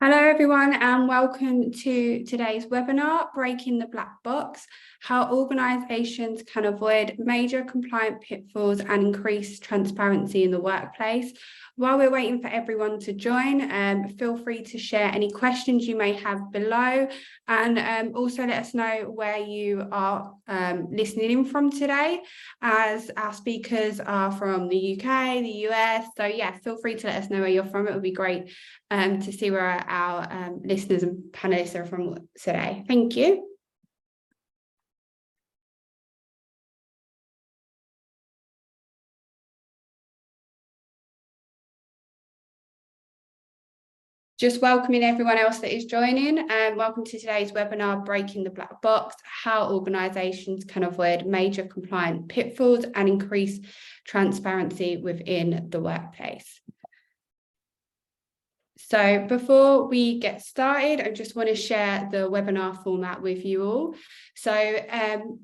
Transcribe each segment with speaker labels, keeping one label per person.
Speaker 1: Hello everyone and welcome to today's webinar, Breaking the Black Box, how organisations can avoid major compliance pitfalls and increase transparency in the workplace. While we're waiting for everyone to join, feel free to share any questions you may have below, and also let us know where you are listening in from today, as our speakers are from the UK, the US. So yeah, feel free to let us know where you're from. It would be great to see where our listeners and panelists are from today. Thank you. Just welcoming everyone else that is joining. Welcome to today's webinar, Breaking the Black Box, how organisations can avoid major compliance pitfalls and increase transparency within the workplace. So before we get started, I just want to share the webinar format with you all. So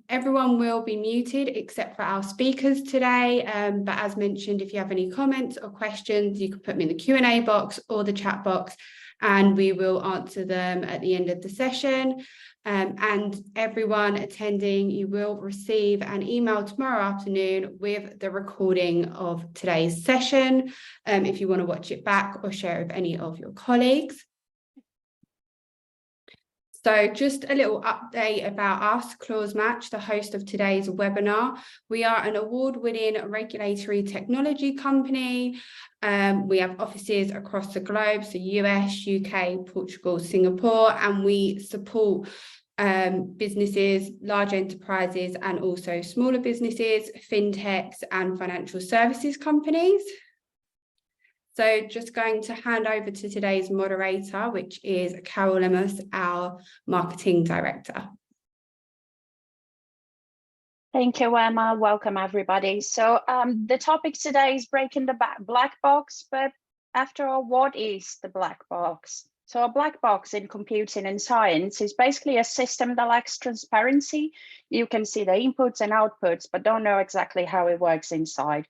Speaker 1: everyone will be muted except for our speakers today. But as mentioned, if you have any comments or questions, you can put them in the Q&A box or the chat box, and we will answer them at the end of the session. And everyone attending, you will receive an email tomorrow afternoon with the recording of today's session, if you want to watch it back or share it with any of your colleagues. So just a little update about us, Clause Match, the host of today's webinar. We are an award-winning regulatory technology company. We have offices across the globe, so US, UK, Portugal, Singapore, and we support businesses, large enterprises, and also smaller businesses, fintechs, and financial services companies. So just going to hand over to today's moderator, which is Carol Lemus, our marketing director.
Speaker 2: Thank you, Emma. Welcome, everybody. So the topic today is breaking the black box, but after all, what is the black box? So a black box in computing and science is basically a system that lacks transparency. You can see the inputs and outputs, but don't know exactly how it works inside.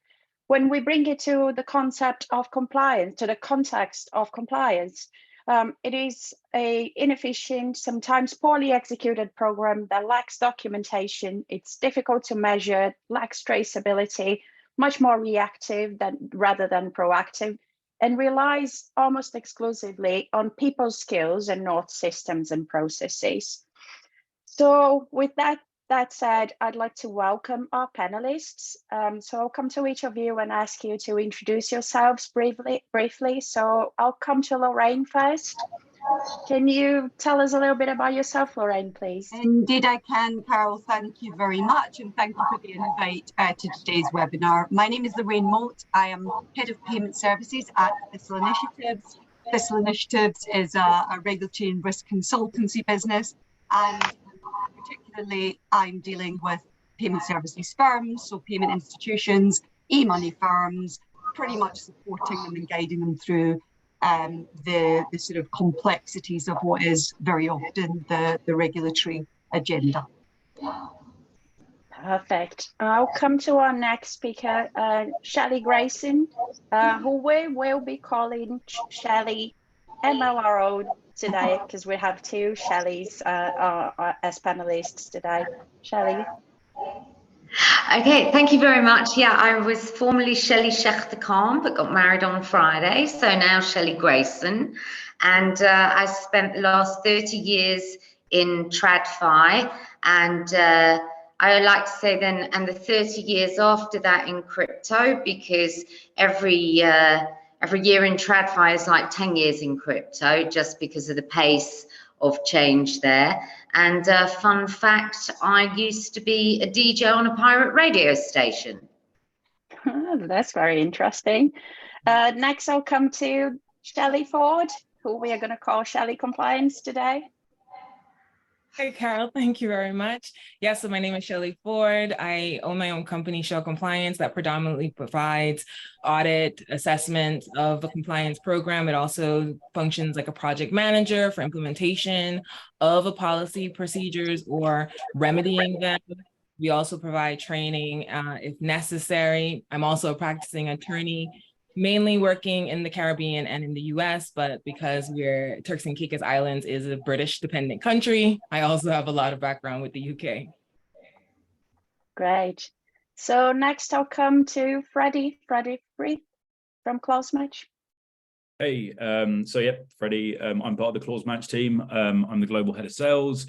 Speaker 2: When we bring it to the concept of compliance, to the context of compliance, it is an inefficient, sometimes poorly executed program that lacks documentation. It's difficult to measure, lacks traceability, much more reactive rather than proactive, and relies almost exclusively on people's skills and not systems and processes. So with that said, I'd like to welcome our panelists. So I'll come to each of you and ask you to introduce yourselves briefly. So I'll come to Lorraine first. Can you tell us a little bit about yourself, Lorraine, please?
Speaker 3: Indeed I can, Carol. Thank you very much, and thank you for the invite to today's webinar. My name is Lorraine Moult. I am Head of Payment Services at Thistle Initiatives. Thistle Initiatives is a regulatory and risk consultancy business, and particularly I'm dealing with payment services firms, so payment institutions, e-money firms, pretty much supporting them and guiding them through the sort of complexities of what is very often the regulatory agenda.
Speaker 2: Perfect. I'll come to our next speaker, Shelley Grayson, who we will be calling Shelley MLRO today, because we have two Shelleys as panelists today. Shelley.
Speaker 4: Okay, thank you very much. Yeah, I was formerly Shelley Schechter Khan, but got married on Friday, so now Shelley Grayson. And I spent the last 30 years in TradFi, and I like to say then, and the 30 years after that in crypto, because every year in TradFi is like 10 years in crypto, just because of the pace of change there. And fun fact, I used to be a DJ on a pirate radio station.
Speaker 2: That's very interesting. Next, I'll come to Shelley Ford, who we are going to call Shelley Compliance today.
Speaker 5: Hey, Carol, thank you very much. Yeah, so my name is Shelley Ford. I own my own company, Shell Compliance, that predominantly provides audit assessment of a compliance program. It also functions like a project manager for implementation of a policy, procedures, or remedying them. We also provide training if necessary. I'm also a practicing attorney mainly working in the Caribbean and in the US, but because Turks and Caicos Islands is a British dependent country, I also have a lot of background with the UK.
Speaker 2: Great. So next I'll come to Freddie Free from Close Match.
Speaker 6: Hey, so yeah, Freddie, I'm part of the Clause Match team. I'm the global head of sales.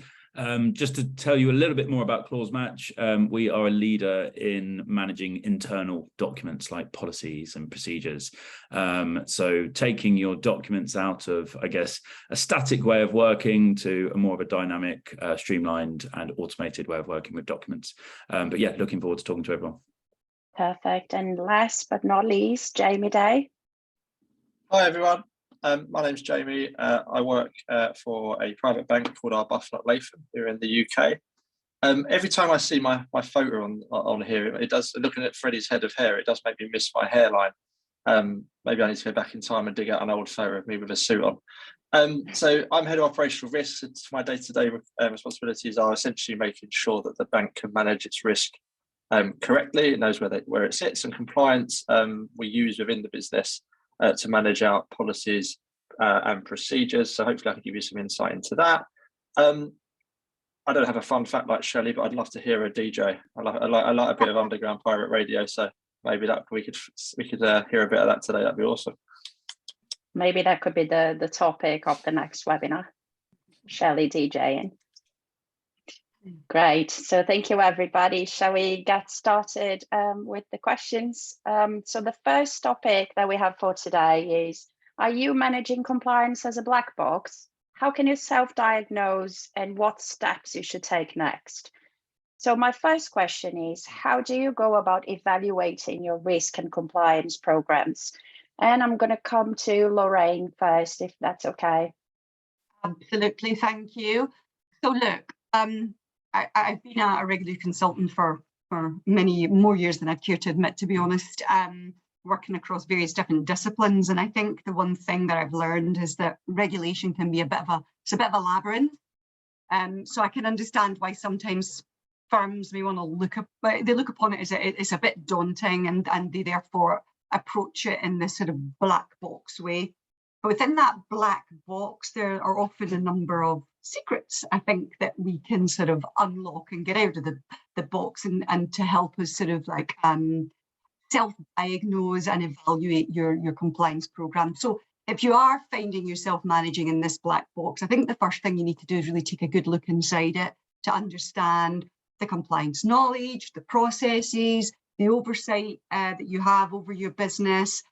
Speaker 6: Just to tell you a little bit more about Clause Match, we are a leader in managing internal documents like policies and procedures. So taking your documents out of, I guess, a static way of working to a more of a dynamic, streamlined and automated way of working with documents. But yeah, looking forward to talking to everyone.
Speaker 2: Perfect. And last but not least, Jamie Day.
Speaker 7: Hi everyone, my name's Jamie. I work for a private bank called Arbuthnot Latham here in the UK. Every time I see my photo on here, it does, looking at Freddie's head of hair, it does make me miss my hairline. Maybe I need to go back in time and dig out an old photo of me with a suit on. So I'm head of operational risks, and my day-to-day responsibilities are essentially making sure that the bank can manage its risk correctly. It knows where it sits, and compliance we use within the business to manage our policies and procedures. So hopefully I can give you some insight into that. I don't have a fun fact like Shelley, but I'd love to hear a DJ. I like a bit of underground pirate radio, so maybe that we could hear a bit of that today. That'd be awesome.
Speaker 2: Maybe that could be the topic of the next webinar, Shelley DJing. Great. So thank you, everybody. Shall we get started with the questions? So the first topic that we have for today is, are you managing compliance as a black box? How can you self-diagnose, and what steps you should take next? So my first question is, how do you go about evaluating your risk and compliance programs? And I'm going to come to Lorraine first, if that's okay.
Speaker 3: Absolutely, thank you. So look, I've been a regular consultant for many more years than I'd care to admit, to be honest, working across various different disciplines. And I think the one thing that I've learned is that regulation can be a bit of a labyrinth. So I can understand why sometimes firms may want to look upon it as it's a bit daunting, and they therefore approach it in this sort of black box way. But within that black box, there are often a number of secrets, I think, that we can sort of unlock and get out of the box, and to help us sort of like self-diagnose and evaluate your compliance program. So if you are finding yourself managing in this black box, I think the first thing you need to do is really take a good look inside it to understand the compliance knowledge, the processes, the oversight that you have over your business.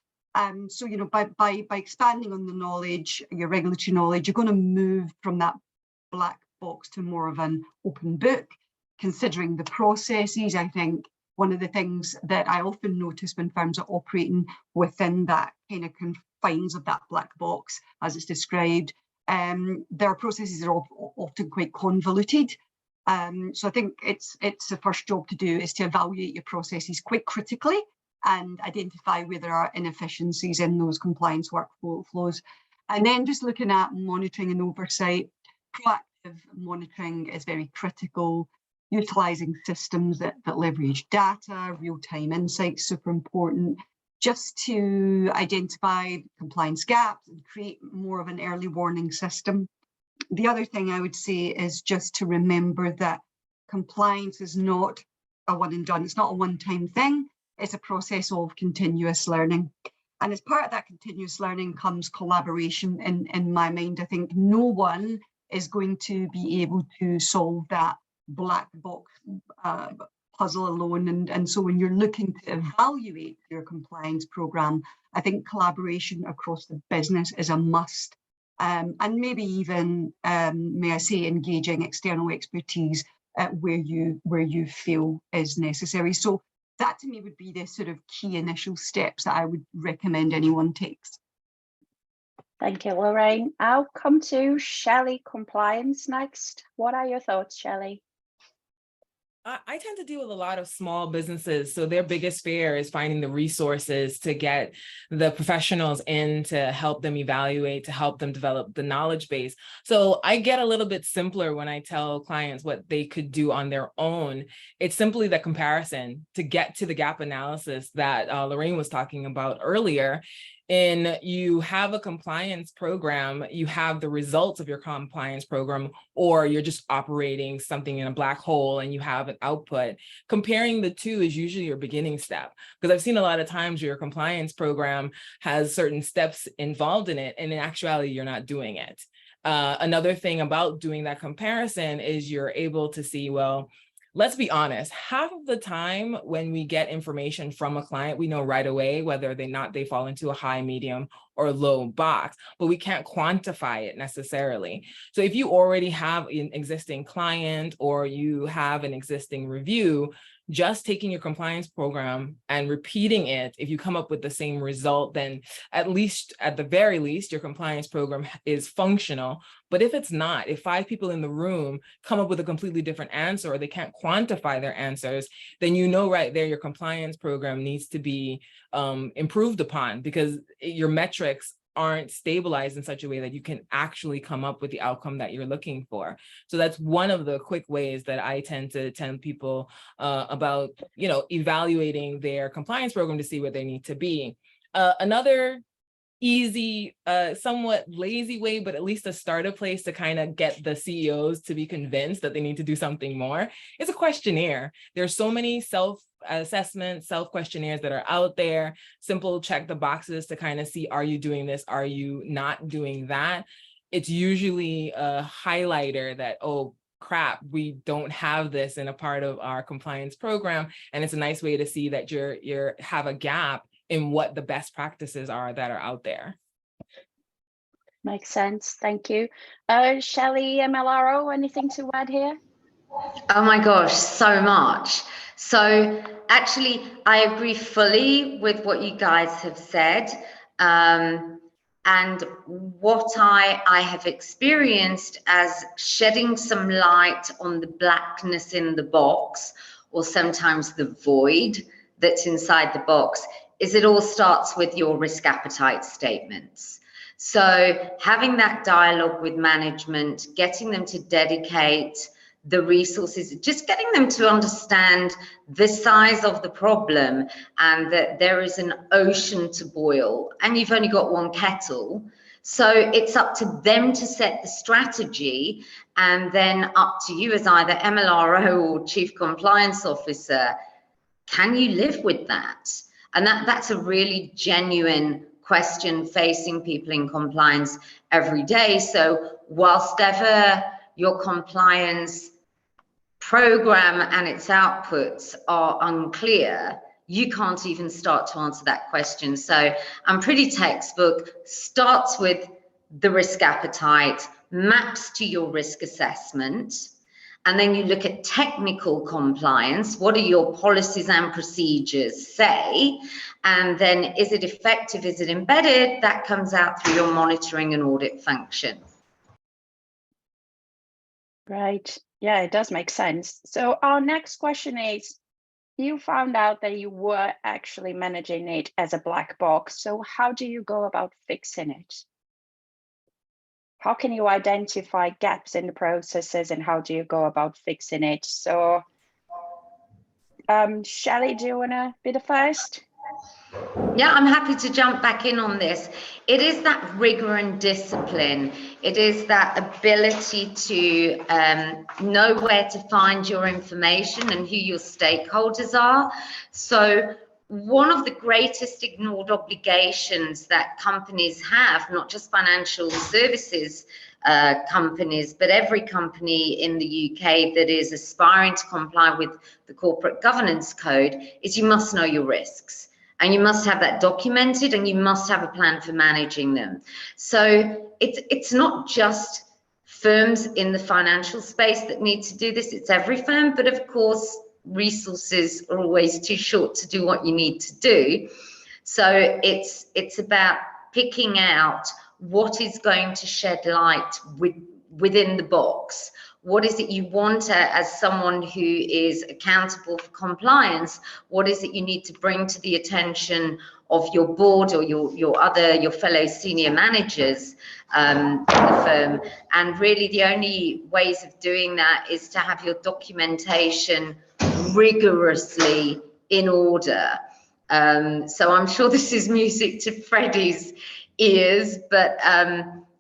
Speaker 3: So, you know, by expanding on the knowledge, your regulatory knowledge, you're going to move from that black box to more of an open book. Considering the processes, I think one of the things that I often notice when firms are operating within that kind of confines of that black box, as it's described, their processes are often quite convoluted. So I think it's the first job to do is to evaluate your processes quite critically and identify where there are inefficiencies in those compliance workflows. And then just looking at monitoring and oversight. Proactive monitoring is very critical. Utilising systems that leverage data, real-time insights, super important, just to identify compliance gaps and create more of an early warning system. The other thing I would say is just to remember that compliance is not a one and done. It's not a one-time thing. It's a process of continuous learning. And as part of that continuous learning comes collaboration. In my mind, I think no one is going to be able to solve that black box puzzle alone. And so when you're looking to evaluate your compliance program, I think collaboration across the business is a must. And maybe even, may I say, engaging external expertise where you feel is necessary. So that to me would be the sort of key initial steps that I would recommend anyone takes.
Speaker 2: Thank you, Lorraine. I'll come to Shelley, compliance next. What are your thoughts, Shelley?
Speaker 5: I tend to deal with a lot of small businesses. So their biggest fear is finding the resources to get the professionals in to help them evaluate, to help them develop the knowledge base. So I get a little bit simpler when I tell clients what they could do on their own. It's simply the comparison to get to the gap analysis that Lorraine was talking about earlier. And you have a compliance program, you have the results of your compliance program, or you're just operating something in a black hole and you have an output. Comparing the two is usually your beginning step, because I've seen a lot of times your compliance program has certain steps involved in it, and in actuality, you're not doing it. Another thing about doing that comparison is you're able to see, well, let's be honest, half of the time when we get information from a client, we know right away whether they fall into a high, medium, or low box, but we can't quantify it necessarily. So if you already have an existing client or you have an existing review, just taking your compliance program and repeating it, if you come up with the same result, then at the very least, your compliance program is functional. But if it's not, if 5 people in the room come up with a completely different answer, or they can't quantify their answers, then you know right there your compliance program needs to be improved upon, because your metrics aren't stabilized in such a way that you can actually come up with the outcome that you're looking for. So that's one of the quick ways that I tend to tell people about, evaluating their compliance program to see where they need to be. Another easy, somewhat lazy way, but at least a starter place to kind of get the CEOs to be convinced that they need to do something more is a questionnaire. There's so many self-assessment, self-questionnaires that are out there. Simple check the boxes to kind of see, are you doing this? Are you not doing that? It's usually a highlighter that, oh, crap, we don't have this in a part of our compliance program. And it's a nice way to see that you have a gap in what the best practices are that are out there.
Speaker 2: Makes sense. Thank you. Shelley, MLRO, anything to add here?
Speaker 4: Oh my gosh, so much. So actually, I agree fully with what you guys have said. And what I have experienced as shedding some light on the blackness in the box, or sometimes the void that's inside the box, is it all starts with your risk appetite statements. So having that dialogue with management, getting them to dedicate the resources, just getting them to understand the size of the problem and that there is an ocean to boil and you've only got one kettle. So it's up to them to set the strategy, and then up to you as either MLRO or Chief Compliance Officer. Can you live with that? And that's a really genuine question facing people in compliance every day. So whilst ever your compliance program and its outputs are unclear, you can't even start to answer that question. So I'm pretty textbook, starts with the risk appetite, maps to your risk assessment, and then you look at technical compliance. What do your policies and procedures say? And then is it effective? Is it embedded? That comes out through your monitoring and audit function.
Speaker 2: Right. Yeah, it does make sense. So our next question is, you found out that you were actually managing it as a black box. So how do you go about fixing it? How can you identify gaps in the processes, and how do you go about fixing it? So, Shelley, do you want to be the first?
Speaker 4: Yeah, I'm happy to jump back in on this. It is that rigor and discipline. It is that ability to know where to find your information and who your stakeholders are. So one of the greatest ignored obligations that companies have, not just financial services companies, but every company in the UK that is aspiring to comply with the corporate governance code, is you must know your risks. And you must have that documented, and you must have a plan for managing them. So it's not just firms in the financial space that need to do this, it's every firm, but of course, resources are always too short to do what you need to do. So it's about picking out what is going to shed light within the box. What is it you want as someone who is accountable for compliance? What is it you need to bring to the attention of your board or your fellow senior managers in the firm? And really the only ways of doing that is to have your documentation rigorously in order. So I'm sure this is music to Freddie's ears, but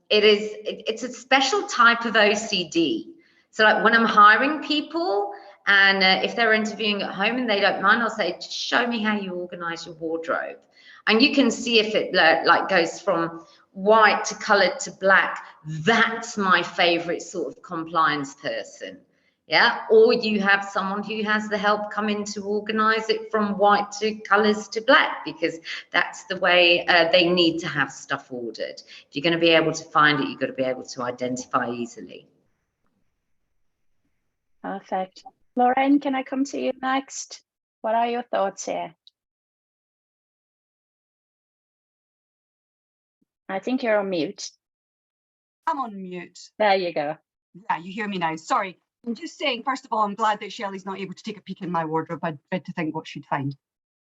Speaker 4: it's a special type of OCD. So like when I'm hiring people, and if they're interviewing at home and they don't mind, I'll say, just show me how you organize your wardrobe. And you can see if it like goes from white to colored to black. That's my favorite sort of compliance person. Yeah, or you have someone who has the help come in to organize it from white to colors to black, because that's the way they need to have stuff ordered. If you're going to be able to find it, you've got to be able to identify easily.
Speaker 2: Perfect. Lauren, can I come to you next? What are your thoughts here? I think you're on mute.
Speaker 3: I'm on mute.
Speaker 2: There you go.
Speaker 3: Yeah, you hear me now. Sorry. I'm just saying, first of all, I'm glad that Shelley's not able to take a peek in my wardrobe. I'd dread to think what she'd find.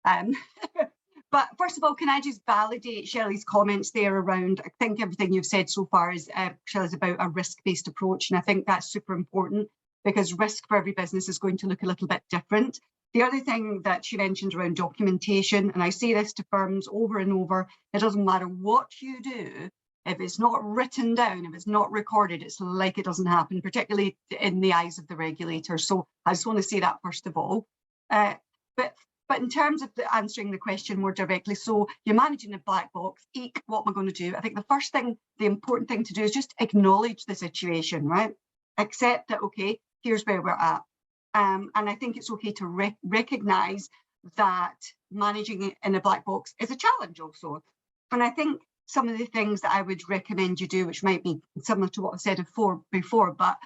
Speaker 3: But first of all, can I just validate Shelley's comments there around, I think everything you've said so far is, Shelley's about a risk-based approach. And I think that's super important, because risk for every business is going to look a little bit different. The other thing that she mentioned around documentation, and I say this to firms over and over, it doesn't matter what you do, if it's not written down, if it's not recorded, it's like it doesn't happen, particularly in the eyes of the regulator. So I just want to say that first of all. But in terms of answering the question more directly, so you're managing a black box, eek, what am I going to do? I think the first thing, the important thing to do is just acknowledge the situation, right? Accept that, okay, here's where we're at. And I think it's okay to recognize that managing it in a black box is a challenge also. And I think some of the things that I would recommend you do, which might be similar to what I've said before, but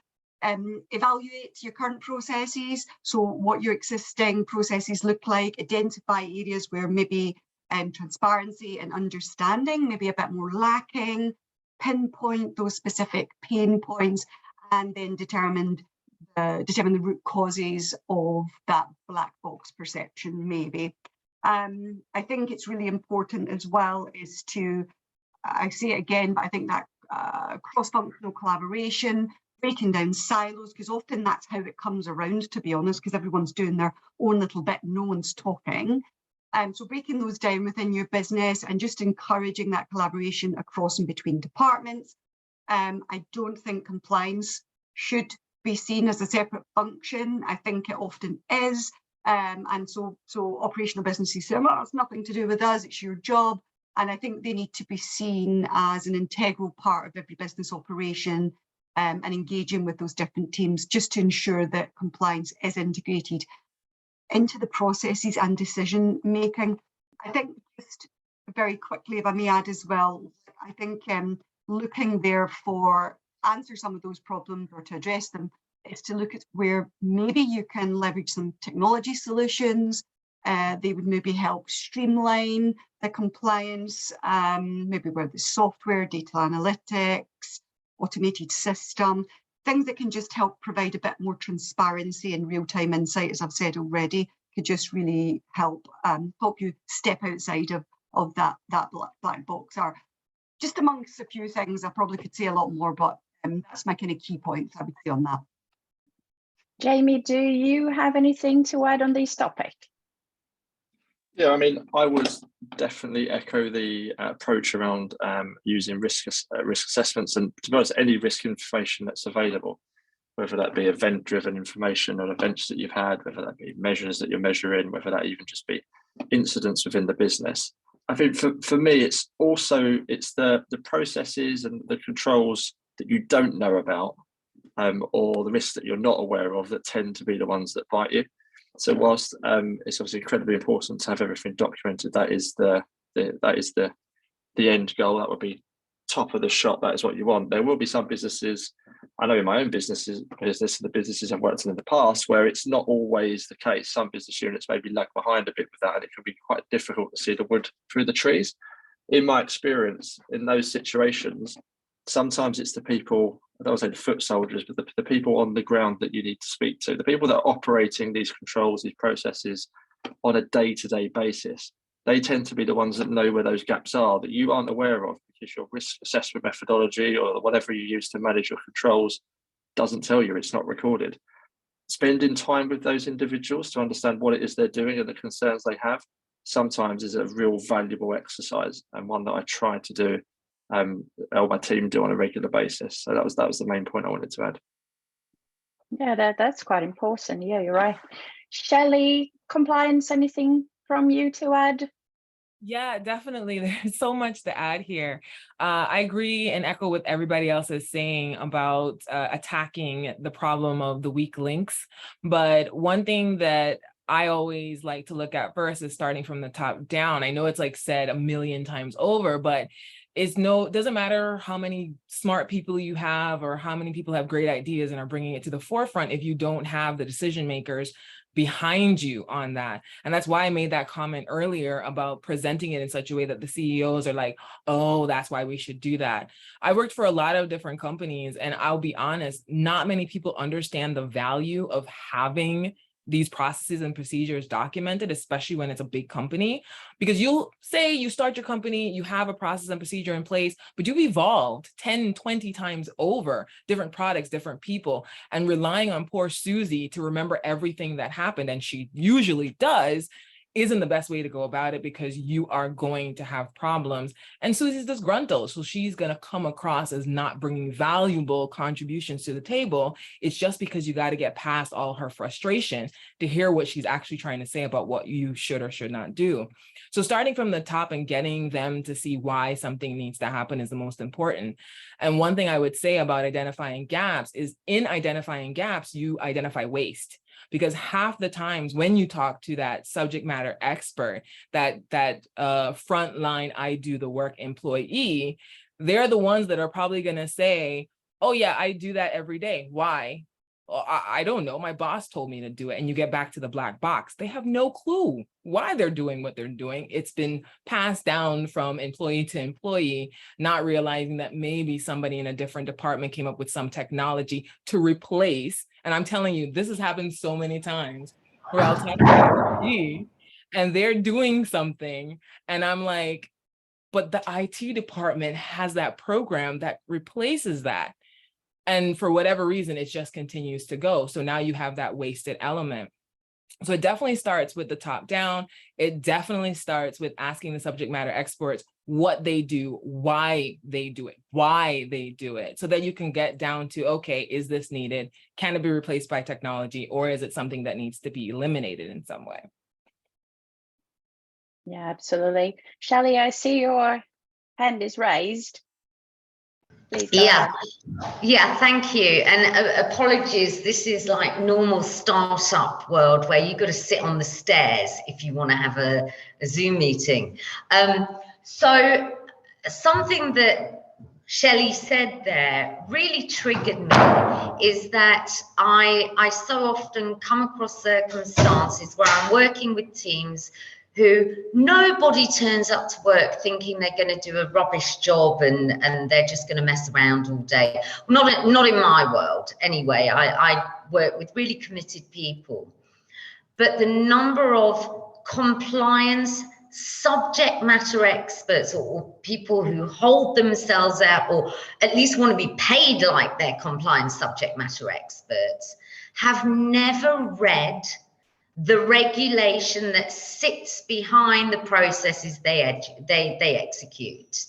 Speaker 3: evaluate your current processes. So what your existing processes look like, identify areas where maybe transparency and understanding maybe a bit more lacking, pinpoint those specific pain points, and then determine the root causes of that black box perception maybe. I think it's really important as well is to, I say it again, but I think that cross-functional collaboration, breaking down silos, because often that's how it comes around, to be honest, because everyone's doing their own little bit, no one's talking. So breaking those down within your business and just encouraging that collaboration across and between departments. I don't think compliance should be seen as a separate function. I think it often is. And so operational businesses say, well, it's nothing to do with us, it's your job. And I think they need to be seen as an integral part of every business operation, and engaging with those different teams just to ensure that compliance is integrated into the processes and decision making. I think just very quickly, if I may add as well, I think looking there for answer some of those problems or to address them is to look at where maybe you can leverage some technology solutions. They would maybe help streamline the compliance, maybe where the software, data analytics, automated system, things that can just help provide a bit more transparency and real-time insight, as I've said already, could just really help you step outside of that black box. Or just amongst a few things, I probably could say a lot more, but that's my kind of key points I would say on that.
Speaker 2: Jamie, do you have anything to add on this topic?
Speaker 7: Yeah, I mean, I would definitely echo the approach around using risk assessments, and to be honest, any risk information that's available, whether that be event-driven information or events that you've had, whether that be measures that you're measuring, whether that even just be incidents within the business. I think for me, it's the processes and the controls that you don't know about, or the risks that you're not aware of, that tend to be the ones that bite you. So whilst it's obviously incredibly important to have everything documented, that is the end goal. That would be top of the shop. That is what you want. There will be some businesses, I know in my own business and the businesses I've worked in the past, where it's not always the case. Some business units maybe lag behind a bit with that, and it can be quite difficult to see the wood through the trees. In my experience, in those situations, sometimes it's the people I don't want to say the foot soldiers, but the people on the ground that you need to speak to, the people that are operating these controls, these processes on a day-to-day basis. They tend to be the ones that know where those gaps are that you aren't aware of because your risk assessment methodology or whatever you use to manage your controls doesn't tell you, it's not recorded. Spending time with those individuals to understand what it is they're doing and the concerns they have sometimes is a real valuable exercise, and one that I try to do, or my team do on a regular basis. So that was the main point I wanted to add.
Speaker 2: Yeah, that's quite important. Yeah, you're right. Shelley, compliance, anything from you to add?
Speaker 5: Yeah, definitely. There's so much to add here. I agree and echo what everybody else is saying about attacking the problem of the weak links. But one thing that I always like to look at first is starting from the top down. I know it's like said a million times over, but it doesn't matter how many smart people you have or how many people have great ideas and are bringing it to the forefront if you don't have the decision makers behind you on that. And that's why I made that comment earlier about presenting it in such a way that the CEOs are like, oh, that's why we should do that. I worked for a lot of different companies, and I'll be honest, not many people understand the value of having these processes and procedures documented, especially when it's a big company, because you'll say you start your company, you have a process and procedure in place, but you've evolved 10, 20 times over, different products, different people, and relying on poor Susie to remember everything that happened, and she usually does, isn't the best way to go about it, because you are going to have problems. And Susie's disgruntled, so she's going to come across as not bringing valuable contributions to the table. It's just because you got to get past all her frustration to hear what she's actually trying to say about what you should or should not do. So starting from the top and getting them to see why something needs to happen is the most important. And one thing I would say about identifying gaps is, in identifying gaps, you identify waste. Because half the times when you talk to that subject matter expert, that frontline I do the work employee, they're the ones that are probably going to say, oh yeah, I do that every day. Why? Well, I don't know. My boss told me to do it. And you get back to the black box. They have no clue why they're doing what they're doing. It's been passed down from employee to employee, not realizing that maybe somebody in a different department came up with some technology to replace. And I'm telling you, this has happened so many times where I'll talk to an employee and they're doing something. And I'm like, but the IT department has that program that replaces that. And for whatever reason, it just continues to go. So now you have that wasted element. So it definitely starts with the top down. It definitely starts with asking the subject matter experts what they do, why they do it, so that you can get down to, okay, is this needed? Can it be replaced by technology, or is it something that needs to be eliminated in some way?
Speaker 2: Yeah, absolutely. Shelley, I see your hand is raised. Please go ahead.
Speaker 4: Yeah, thank you. And apologies, this is like normal startup world where you've got to sit on the stairs if you want to have a Zoom meeting. So something that Shelley said there really triggered me, is that I so often come across circumstances where I'm working with teams who nobody turns up to work thinking they're going to do a rubbish job and they're just going to mess around all day. Not in my world anyway. I work with really committed people. But the number of compliance subject matter experts or people who hold themselves out or at least want to be paid like they're compliance subject matter experts have never read the regulation that sits behind the processes they execute.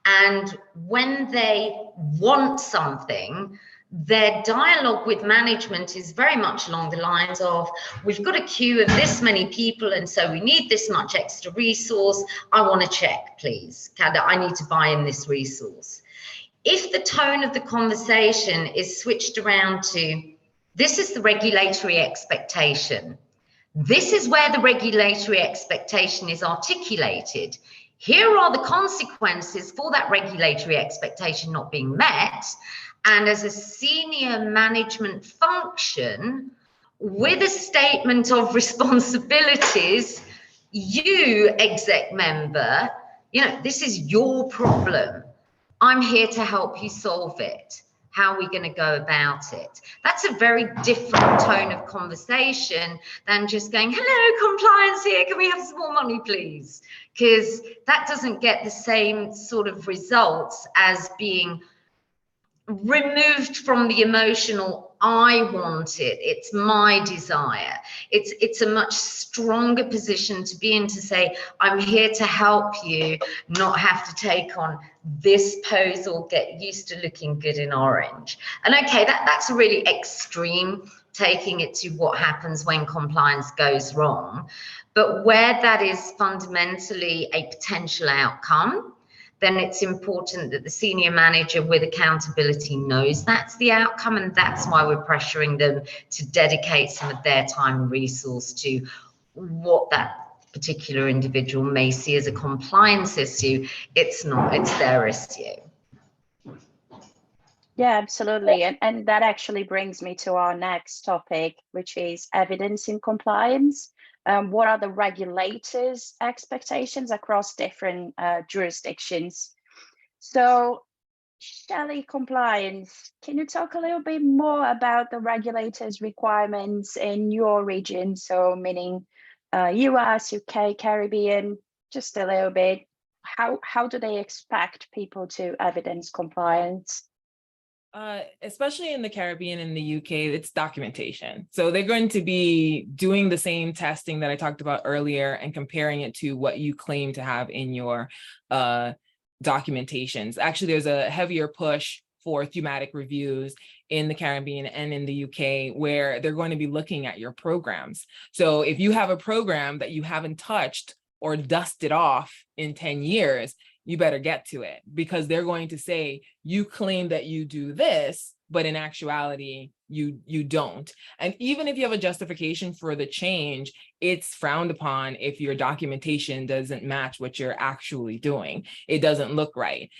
Speaker 4: And when they want something, their dialogue with management is very much along the lines of, we've got a queue of this many people, and so we need this much extra resource. I want to check, please. I need to buy in this resource. If the tone of the conversation is switched around to, this is the regulatory expectation. This is where the regulatory expectation is articulated. Here are the consequences for that regulatory expectation not being met. And as a senior management function with a statement of responsibilities, you, exec member, this is your problem. I'm here to help you solve it. How are we going to go about it? That's a very different tone of conversation than just going, hello, compliance here, can we have some more money, please? Because that doesn't get the same sort of results as being removed from the emotional, I want it, it's my desire. It's a much stronger position to be in, to say, I'm here to help you not have to take on this pose or get used to looking good in orange. And okay, that's really extreme, taking it to what happens when compliance goes wrong. But where that is fundamentally a potential outcome, then it's important that the senior manager with accountability knows that's the outcome, and that's why we're pressuring them to dedicate some of their time and resource to what that particular individual may see as a compliance issue. It's not, it's their issue.
Speaker 2: Yeah, absolutely. And that actually brings me to our next topic, which is evidence in compliance. What are the regulators' expectations across different jurisdictions? So, Shelley, compliance, can you talk a little bit more about the regulators' requirements in your region? So meaning US, UK, Caribbean, just a little bit. How do they expect people to evidence compliance?
Speaker 5: Especially in the Caribbean and the UK, it's documentation. So they're going to be doing the same testing that I talked about earlier and comparing it to what you claim to have in your documentations. Actually, there's a heavier push for thematic reviews in the Caribbean and in the UK, where they're going to be looking at your programs. So if you have a program that you haven't touched or dusted off in 10 years, you better get to it, because they're going to say, you claim that you do this, but in actuality, you don't. And even if you have a justification for the change, it's frowned upon if your documentation doesn't match what you're actually doing. It doesn't look right.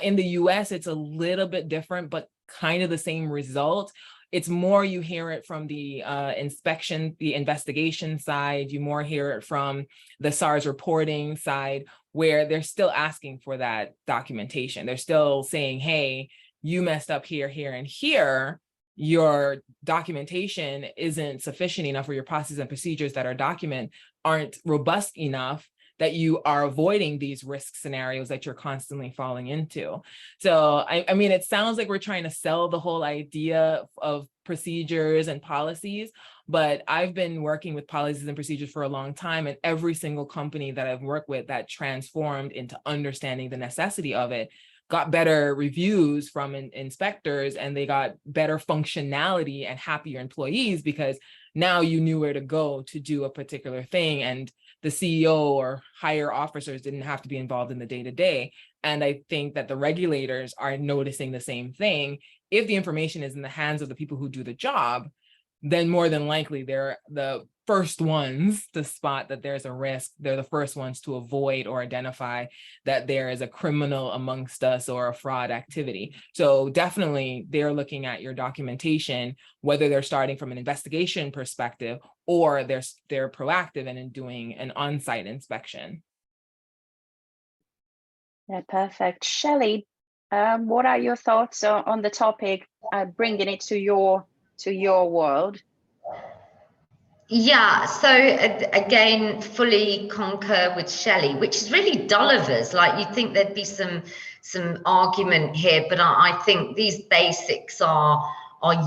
Speaker 5: In the US, it's a little bit different, but kind of the same result. It's more, you hear it from the inspection, the investigation side, you more hear it from the SARS reporting side, where they're still asking for that documentation. They're still saying, hey, you messed up here, here, and here. Your documentation isn't sufficient enough, or your processes and procedures that are documented aren't robust enough that you are avoiding these risk scenarios that you're constantly falling into. So, I mean, it sounds like we're trying to sell the whole idea of procedures and policies, but I've been working with policies and procedures for a long time, and every single company that I've worked with that transformed into understanding the necessity of it got better reviews from inspectors, and they got better functionality and happier employees, because now you knew where to go to do a particular thing, and the CEO or higher officers didn't have to be involved in the day-to-day. And I think that the regulators are noticing the same thing. If the information is in the hands of the people who do the job, then more than likely they're the first ones to spot that there's a risk. They're the first ones to avoid or identify that there is a criminal amongst us or a fraud activity. So definitely they're looking at your documentation, whether they're starting from an investigation perspective or they're proactive and in doing an on-site inspection.
Speaker 2: Yeah, perfect. Shelley, what are your thoughts on the topic, bringing it to your world?
Speaker 4: Yeah, so again, fully concur with Shelley, which is really Gulliver's. Like, you'd think there'd be some argument here, but I think these basics are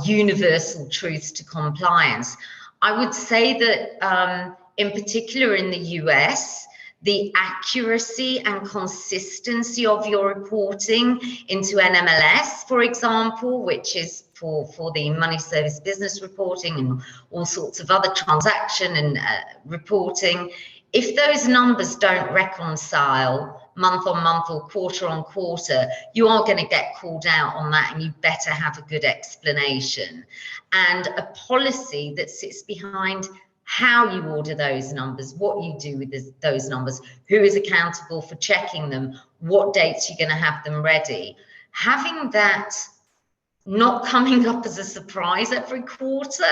Speaker 4: universal truths to compliance. I would say that in particular in the US, the accuracy and consistency of your reporting into NMLS, for example, which is for the money service business reporting and all sorts of other transaction and reporting, if those numbers don't reconcile month on month or quarter on quarter, you are going to get called out on that, and you better have a good explanation and a policy that sits behind how you order those numbers, what you do with those numbers, who is accountable for checking them, what dates you're going to have them ready. Having that not coming up as a surprise every quarter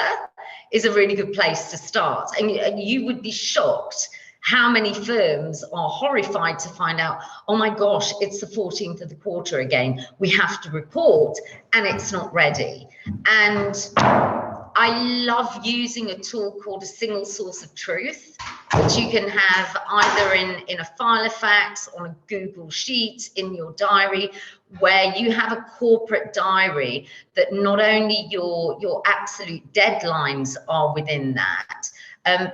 Speaker 4: is a really good place to start. And you would be shocked How many firms are horrified to find out, oh my gosh, it's the 14th of the quarter again, we have to report, and it's not ready. And I love using a tool called a single source of truth, which you can have either in a file of facts, on a Google Sheet, in your diary, where you have a corporate diary that not only your absolute deadlines are within that,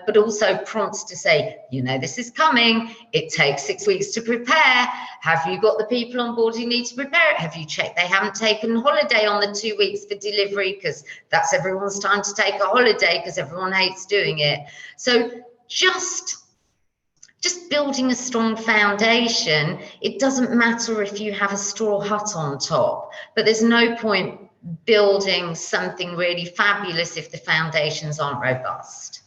Speaker 4: but also prompts to say, you know, this is coming. It takes 6 weeks to prepare. Have you got the people on board who need to prepare it? Have you checked they haven't taken holiday on the 2 weeks for delivery? Because that's everyone's time to take a holiday, because everyone hates doing it. So just building a strong foundation. It doesn't matter if you have a straw hut on top, but there's no point building something really fabulous if the foundations aren't robust.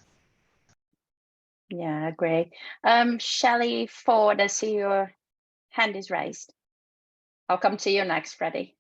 Speaker 2: Yeah, I agree. Shelley Ford, I see your hand is raised. I'll come to you next, Freddie.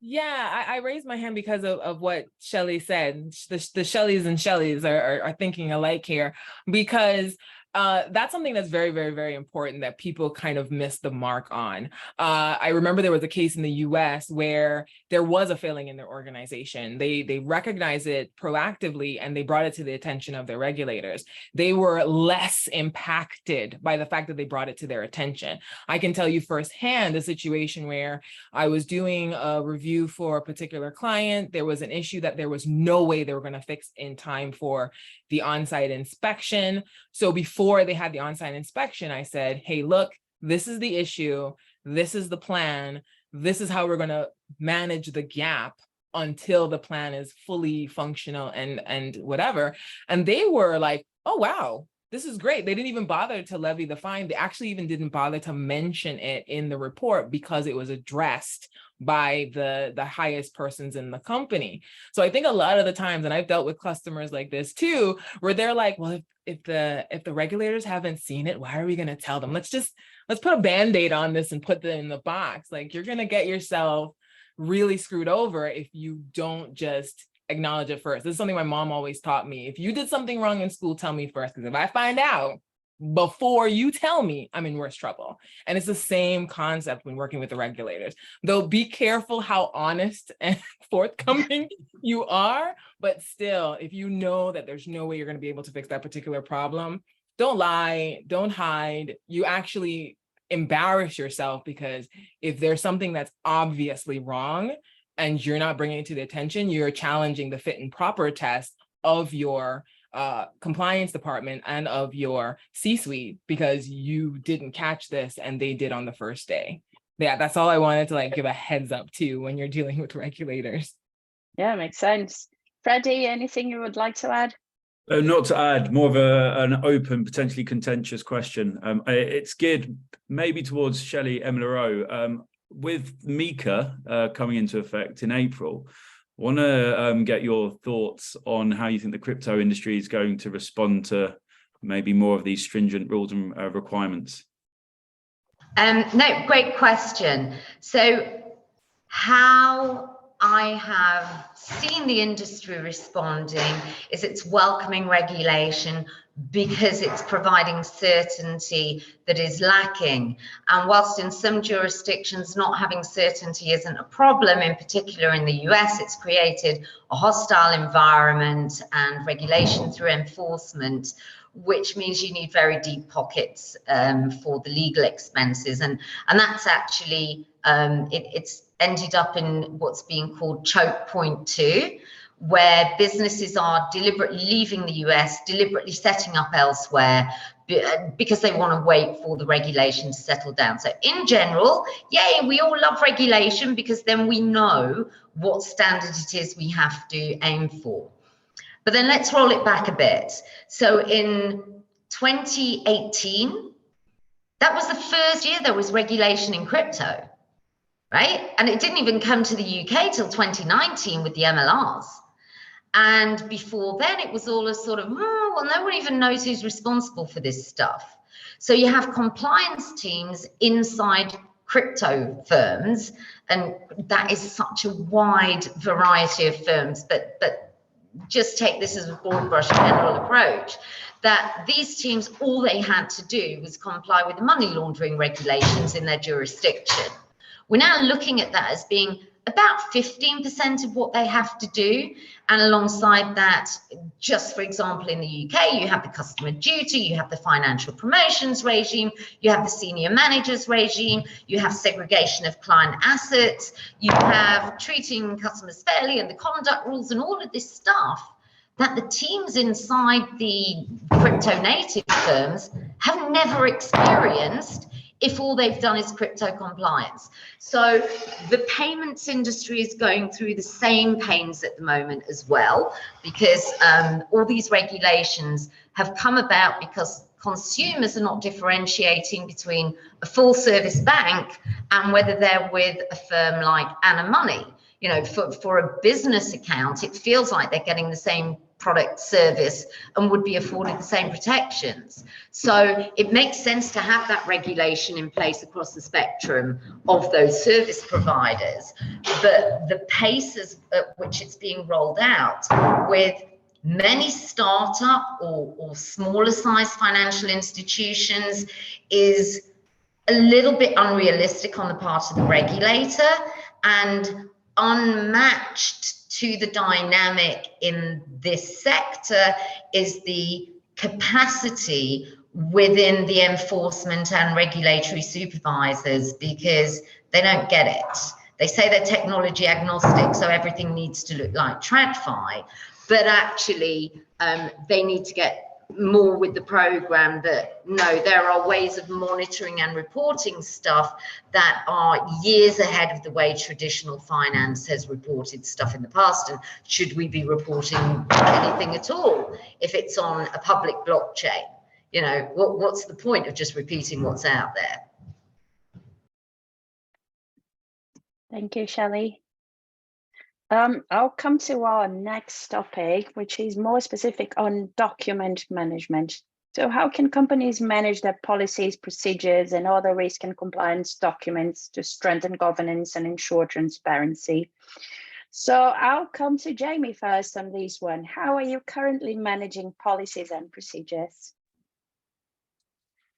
Speaker 5: Yeah, I raised my hand because of what Shelley said. The Shelleys and Shelleys are thinking alike here, because that's something that's very, very, very important that people kind of miss the mark on. I remember there was a case in the US where there was a failing in their organization. They recognized it proactively and they brought it to the attention of their regulators. They were less impacted by the fact that they brought it to their attention. I can tell you firsthand a situation where I was doing a review for a particular client. There was an issue that there was no way they were going to fix in time for the on-site inspection. So before they had the on-site inspection, I said, hey, look, this is the issue. This is the plan. This is how we're going to manage the gap until the plan is fully functional and whatever. And they were like, oh, wow, this is great. They didn't even bother to levy the fine. They actually even didn't bother to mention it in the report because it was addressed by the highest persons in the company. So I think a lot of the times, and I've dealt with customers like this too, where they're like, well, if the regulators haven't seen it, why are we going to tell them? Let's put a Band-Aid on this and put them in the box. Like, you're going to get yourself really screwed over if you don't just acknowledge it first. This is something my mom always taught me. If you did something wrong in school, tell me first, because if I find out before you tell me, I'm in worse trouble. And it's the same concept when working with the regulators. Though be careful how honest and forthcoming you are, but still, if you know that there's no way you're going to be able to fix that particular problem, don't lie, don't hide. You actually embarrass yourself, because if there's something that's obviously wrong and you're not bringing it to the attention, you're challenging the fit and proper test of your compliance department and of your C-suite, because you didn't catch this and they did on the first day. Yeah, that's all I wanted to give a heads up to when you're dealing with regulators.
Speaker 2: Yeah, makes sense. Freddie, anything you would like to add?
Speaker 6: Not to add, more of an open, potentially contentious question. It's geared maybe towards Shelley Emilerow. With MiCA coming into effect in April, I want to get your thoughts on how you think the crypto industry is going to respond to maybe more of these stringent rules and requirements.
Speaker 4: No, great question. So how I have seen the industry responding is it's welcoming regulation because it's providing certainty that is lacking. And whilst in some jurisdictions not having certainty isn't a problem, in particular in the US, it's created a hostile environment and regulation through enforcement, which means you need very deep pockets for the legal expenses. And that's actually, it's ended up in what's being called choke point 2, where businesses are deliberately leaving the US, deliberately setting up elsewhere because they want to wait for the regulation to settle down. So in general, yay, we all love regulation because then we know what standard it is we have to aim for. But then let's roll it back a bit. So in 2018, that was the first year there was regulation in crypto, right? And it didn't even come to the UK till 2019 with the MLRs. And before then, it was all a sort of, well, no one even knows who's responsible for this stuff. So you have compliance teams inside crypto firms, and that is such a wide variety of firms, but just take this as a broad brush general approach, that these teams, all they had to do was comply with the money laundering regulations in their jurisdiction. We're now looking at that as being about 15% of what they have to do. And alongside that, just for example, in the UK, you have the customer duty, you have the financial promotions regime, you have the senior managers regime, you have segregation of client assets, you have treating customers fairly and the conduct rules and all of this stuff that the teams inside the crypto native firms have never experienced if all they've done is crypto compliance. So the payments industry is going through the same pains at the moment as well, because all these regulations have come about because consumers are not differentiating between a full service bank and whether they're with a firm like Anna Money. You know, for a business account, it feels like they're getting the same product service and would be afforded the same protections. So it makes sense to have that regulation in place across the spectrum of those service providers. But the pace at which it's being rolled out, with many startup or smaller size financial institutions, is a little bit unrealistic on the part of the regulator and unmatched to the dynamic in this sector is the capacity within the enforcement and regulatory supervisors, because they don't get it. They say they're technology agnostic, so everything needs to look like TradFi, but actually they need to get more with the program that no, there are ways of monitoring and reporting stuff that are years ahead of the way traditional finance has reported stuff in the past. And should we be reporting anything at all if it's on a public blockchain? You know, what's the point of just repeating what's out there?
Speaker 2: Thank you, Shelley. I'll come to our next topic, which is more specific on document management. So how can companies manage their policies, procedures, and other risk and compliance documents to strengthen governance and ensure transparency? So I'll come to Jamie first on this one. How are you currently managing policies and procedures?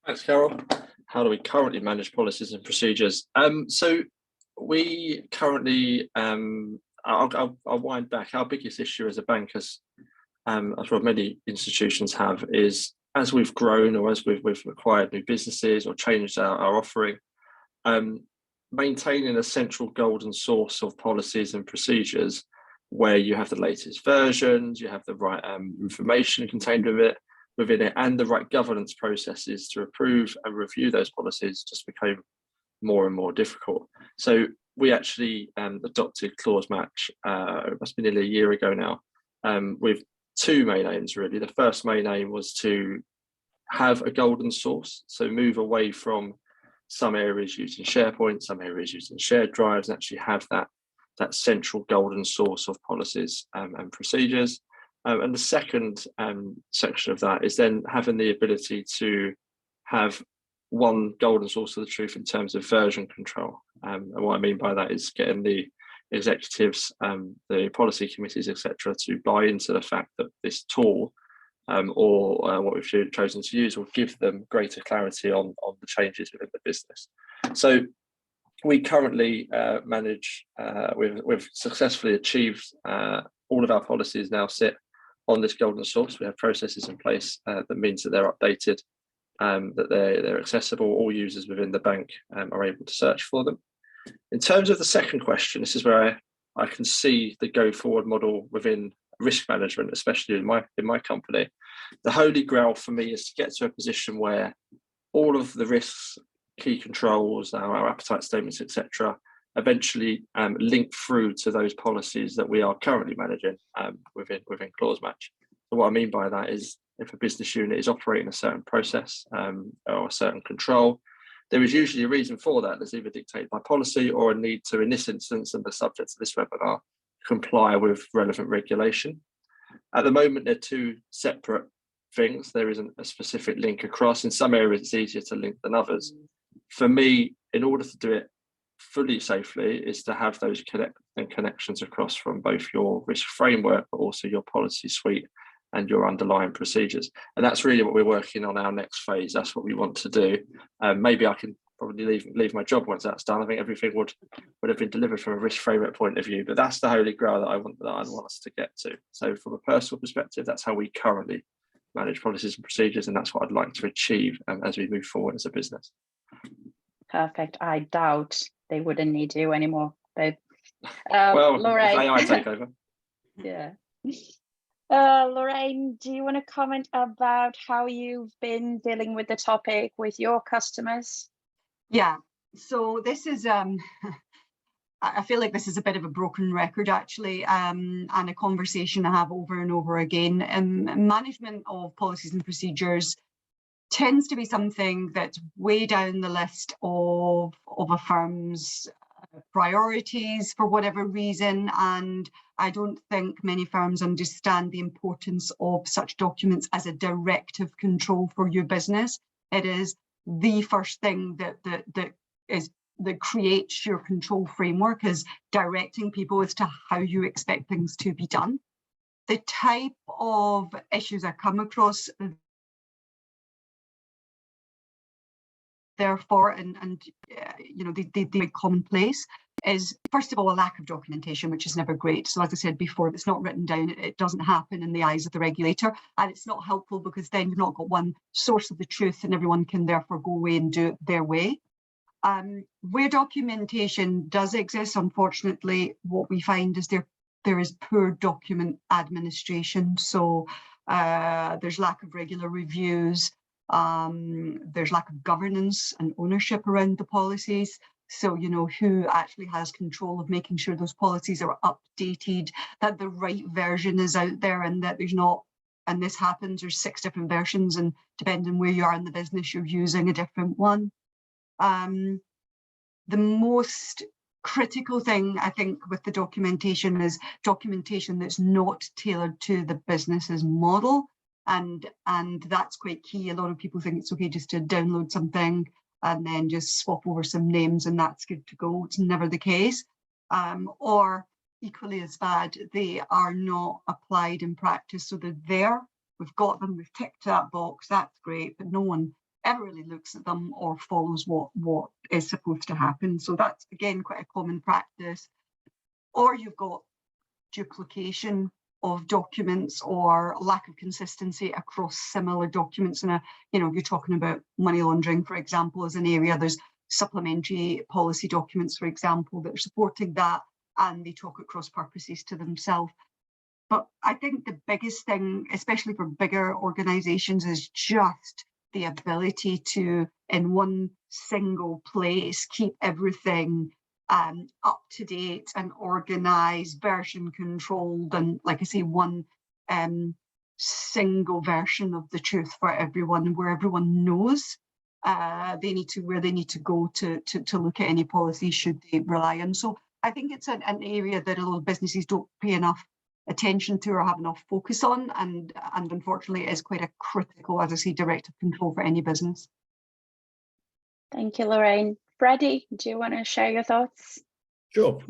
Speaker 7: Thanks, Carol. How do we currently manage policies and procedures? So we currently, I'll wind back. Our biggest issue as a bank, as what many institutions have, is as we've grown or as we've acquired new businesses or changed our offering, maintaining a central golden source of policies and procedures where you have the latest versions, you have the right information contained within it, and the right governance processes to approve and review those policies just became more and more difficult. So we actually adopted Clause Match, it must be nearly a year ago now, with two main aims really. The first main aim was to have a golden source, so move away from some areas using SharePoint, some areas using shared drives, and actually have that central golden source of policies and procedures. And the second section of that is then having the ability to have one golden source of the truth in terms of version control. And what I mean by that is getting the executives, the policy committees, etc., to buy into the fact that this tool or what we've chosen to use will give them greater clarity on the changes within the business. So we currently manage, we've successfully achieved all of our policies now sit on this golden source. We have processes in place that means that they're updated, that they're accessible. All users within the bank are able to search for them. In terms of the second question, this is where I can see the go forward model within risk management, especially in my company. The holy grail for me is to get to a position where all of the risks, key controls, our appetite statements, etc., eventually link through to those policies that we are currently managing within Clause Match. So what I mean by that is, if a business unit is operating a certain process or a certain control, there is usually a reason for that that's either dictated by policy or a need to, in this instance, and the subject of this webinar, comply with relevant regulation. At the moment, they're two separate things. There isn't a specific link across. In some areas, it's easier to link than others. For me, in order to do it fully safely, is to have those and connections across from both your risk framework, but also your policy suite and your underlying procedures. And that's really what we're working on our next phase. That's what we want to do. Maybe I can probably leave my job once that's done. I think everything would have been delivered from a risk framework point of view, but that's the holy grail that I want us to get to. So from a personal perspective, that's how we currently manage policies and procedures, and that's what I'd like to achieve as we move forward as a business.
Speaker 2: Perfect. I doubt they wouldn't need you anymore, but
Speaker 7: well,
Speaker 2: Lorraine.
Speaker 7: AI take over.
Speaker 2: Yeah. Lorraine, do you want to comment about how you've been dealing with the topic with your customers?
Speaker 3: Yeah, so this is I feel like this is a bit of a broken record actually, and a conversation I have over and over again. Management of policies and procedures tends to be something that's way down the list of a firm's priorities for whatever reason, and I don't think many firms understand the importance of such documents as a directive control for your business. It is the first thing that creates your control framework, is directing people as to how you expect things to be done. The type of issues I come across, therefore, and you know, the commonplace is, first of all, a lack of documentation, which is never great. So as I said before, if it's not written down, it doesn't happen in the eyes of the regulator, and it's not helpful because then you've not got one source of the truth and everyone can therefore go away and do it their way. Where documentation does exist, unfortunately, what we find is there is poor document administration. So there's lack of regular reviews, there's lack of governance and ownership around the policies. So, you know, who actually has control of making sure those policies are updated, that the right version is out there, and that there's not, and this happens, there's 6 different versions, and depending where you are in the business, you're using a different one. The most critical thing, I think, with the documentation is documentation that's not tailored to the business's model. And that's quite key. A lot of people think it's okay just to download something and then just swap over some names and that's good to go. It's never the case. Or equally as bad, they are not applied in practice. So they're there, we've got them, we've ticked that box, that's great, but no one ever really looks at them or follows what is supposed to happen. So that's, again, quite a common practice. Or you've got duplication of documents or lack of consistency across similar documents. And you know, if you're talking about money laundering, for example, as an area, there's supplementary policy documents, for example, that are supporting that, and they talk at cross purposes to themselves. But I think the biggest thing, especially for bigger organizations, is just the ability to, in one single place, keep everything up to date and organized, version controlled, and like I say, one single version of the truth for everyone, where everyone knows where they need to go to look at any policy should they rely on. So I think it's an area that a lot of businesses don't pay enough attention to or have enough focus on, and unfortunately it is quite a critical, as I say, directive control for any business.
Speaker 2: Thank you, Lorraine. Freddie, do you want to share your thoughts?
Speaker 6: Sure.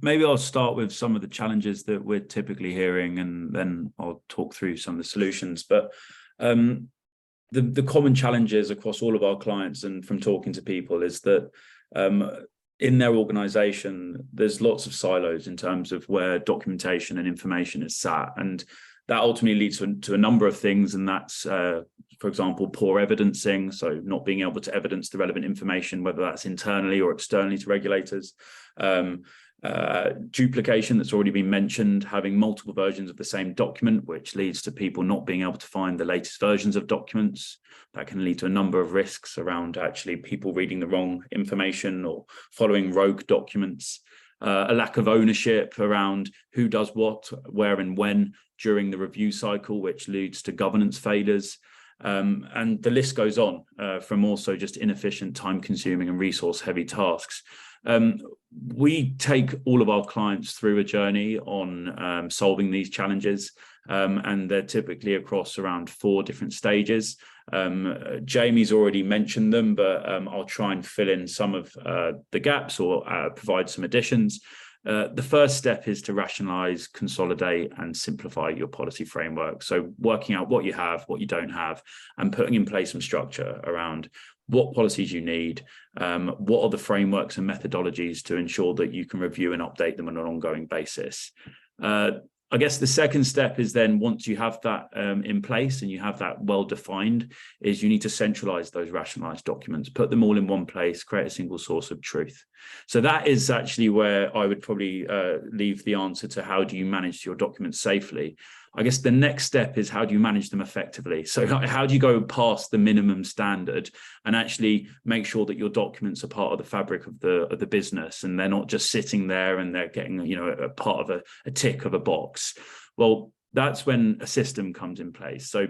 Speaker 6: Maybe I'll start with some of the challenges that we're typically hearing, and then I'll talk through some of the solutions. But the common challenges across all of our clients and from talking to people is that in their organization, there's lots of silos in terms of where documentation and information is sat. And that ultimately leads to a number of things. And that's, for example, poor evidencing. So not being able to evidence the relevant information, whether that's internally or externally to regulators. Duplication that's already been mentioned, having multiple versions of the same document, which leads to people not being able to find the latest versions of documents. That can lead to a number of risks around actually people reading the wrong information or following rogue documents. A lack of ownership around who does what, where and when during the review cycle, which leads to governance failures. And the list goes on from also just inefficient, time-consuming and resource-heavy tasks. We take all of our clients through a journey on solving these challenges, and they're typically across around 4 different stages. Jamie's already mentioned them, but I'll try and fill in some of the gaps or provide some additions. The first step is to rationalize, consolidate, and simplify your policy framework. So working out what you have, what you don't have, and putting in place some structure around what policies you need, what are the frameworks and methodologies to ensure that you can review and update them on an ongoing basis. I guess the second step is then, once you have that in place and you have that well defined, is you need to centralize those rationalized documents, put them all in one place, create a single source of truth. So that is actually where I would probably leave the answer to how do you manage your documents safely. I guess the next step is how do you manage them effectively? So how do you go past the minimum standard and actually make sure that your documents are part of the fabric of the business, and they're not just sitting there and they're getting, you know, a part of a tick of a box? Well, that's when a system comes in place. So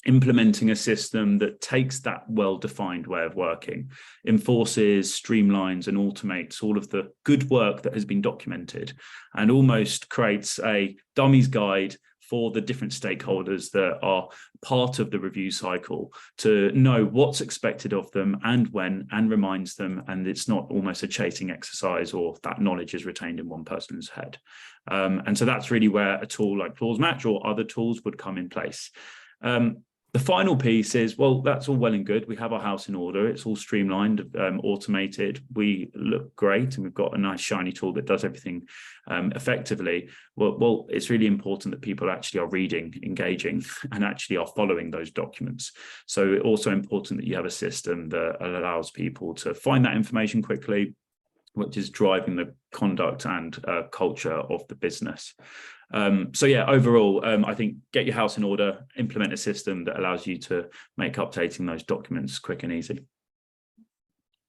Speaker 6: implementing a system that takes that well-defined way of working, enforces, streamlines, and automates all of the good work that has been documented, and almost creates a dummies guide for the different stakeholders that are part of the review cycle to know what's expected of them and when, and reminds them, and it's not almost a chasing exercise, or that knowledge is retained in one person's head. And so that's really where a tool like Clause Match or other tools would come in place. The final piece is, well, that's all well and good. We have our house in order. It's all streamlined, automated. We look great, and we've got a nice shiny tool that does everything effectively. Well, it's really important that people actually are reading, engaging, and actually are following those documents. So it's also important that you have a system that allows people to find that information quickly, which is driving the conduct and culture of the business. So yeah, overall, I think get your house in order, implement a system that allows you to make updating those documents quick and easy.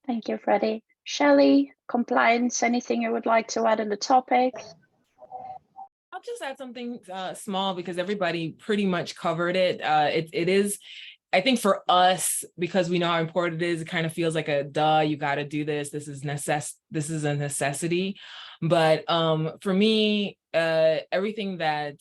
Speaker 2: Thank you, Freddie. Shelley, compliance, anything you would like to add on the topic?
Speaker 5: I'll just add something small, because everybody pretty much covered it. It is, I think for us, because we know how important it is, it kind of feels like a duh, you got to do this. This is a necessity. But for me, everything that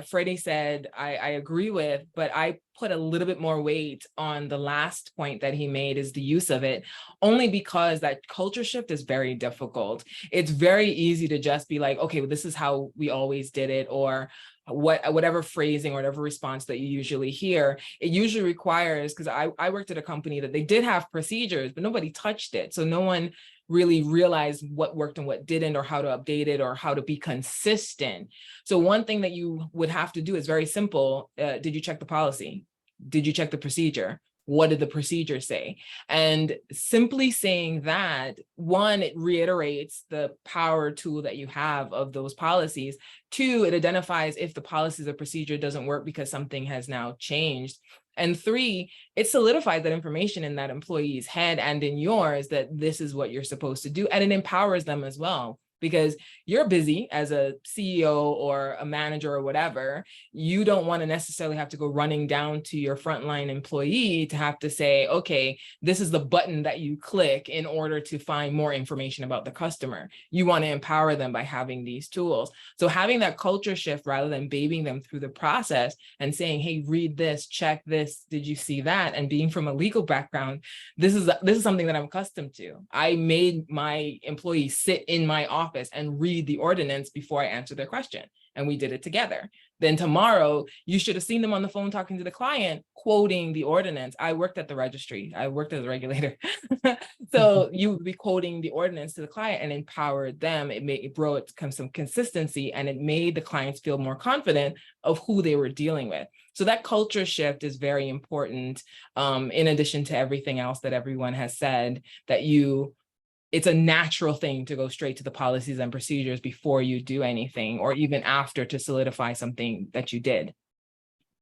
Speaker 5: Freddie said, I agree with, but I put a little bit more weight on the last point that he made, is the use of it, only because that culture shift is very difficult. It's very easy to just be like, okay, well, this is how we always did it, or whatever phrasing or whatever response that you usually hear. It usually requires, because I worked at a company that they did have procedures, but nobody touched it. So no one really realize what worked and what didn't, or how to update it, or how to be consistent. So one thing that you would have to do is very simple. Did you check the policy? Did you check the procedure? What did the procedure say? And simply saying that, one, it reiterates the power tool that you have of those policies. Two, it identifies if the policies or procedure doesn't work because something has now changed. And three, it solidifies that information in that employee's head and in yours, that this is what you're supposed to do. And it empowers them as well, because you're busy as a CEO or a manager or whatever. You don't want to necessarily have to go running down to your frontline employee to have to say, okay, this is the button that you click in order to find more information about the customer. You want to empower them by having these tools. So having that culture shift, rather than babying them through the process and saying, hey, read this, check this, did you see that? And being from a legal background, this is something that I'm accustomed to. I made my employees sit in my office and read the ordinance before I answered their question. And we did it together. Then tomorrow, you should have seen them on the phone talking to the client, quoting the ordinance. I worked at the registry. I worked as a regulator. So you would be quoting the ordinance to the client and empowered them. It brought some consistency, and it made the clients feel more confident of who they were dealing with. So that culture shift is very important, in addition to everything else that everyone has said, that it's a natural thing to go straight to the policies and procedures before you do anything, or even after, to solidify something that you did.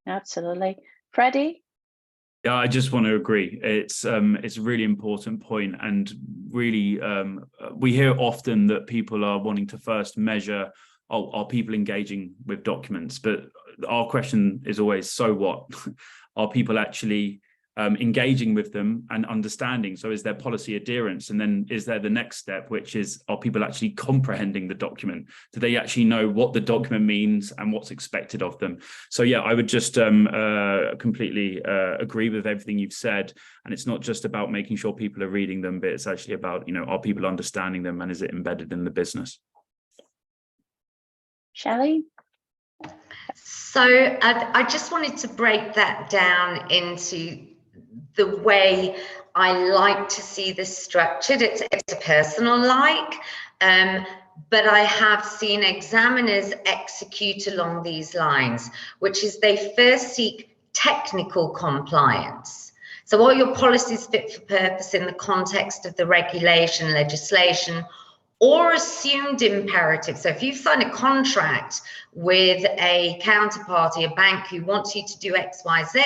Speaker 2: Absolutely. Freddie?
Speaker 6: Yeah, I just want to agree. It's a really important point, and really we hear often that people are wanting to first measure, are people engaging with documents? But our question is always, so what? Are people actually engaging with them and understanding. So is there policy adherence? And then is there the next step, which is, are people actually comprehending the document? Do they actually know what the document means and what's expected of them? So yeah, I would just completely agree with everything you've said. And it's not just about making sure people are reading them, but it's actually about, you know, are people understanding them and is it embedded in the business?
Speaker 2: Shelley?
Speaker 4: So I just wanted to break that down into the way I like to see this structured. It's a personal like, but I have seen examiners execute along these lines, which is they first seek technical compliance. So are your policies fit for purpose in the context of the regulation, legislation, or assumed imperative? So if you sign a contract with a counterparty, a bank who wants you to do X, Y, Z,